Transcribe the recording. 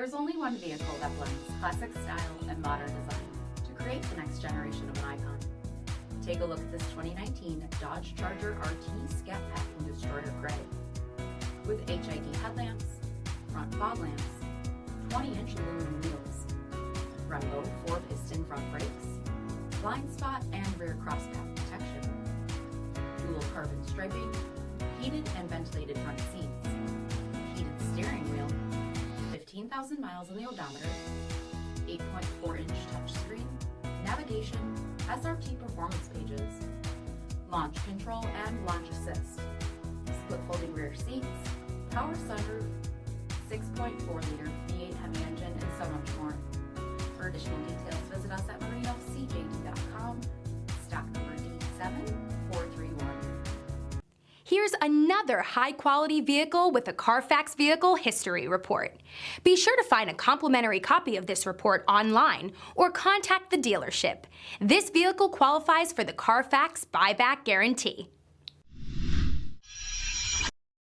There's only one vehicle that blends classic style and modern design to create the next generation of an icon. Take a look at this 2019 Dodge Charger RT Scat Pack in Destroyer Gray. With HID headlamps, front fog lamps, 20-inch aluminum wheels, BREMBO 4-piston front brakes, blind spot and rear crosspath protection, dual carbon striping, heated and ventilated front seats, heated steering wheel, 15,000 miles on the odometer, 8.4-inch touchscreen, navigation, SRT performance pages, launch control and launch assist, split folding rear seats, power sunroof, 6.4-liter V8 HEMI engine, and so much more. For additional details, visit us at marinocjd.com, stock number D7431. Here's another high-quality vehicle with a CARFAX Vehicle History Report. Be sure to find a complimentary copy of this report online or contact the dealership. This vehicle qualifies for the CARFAX Buyback Guarantee.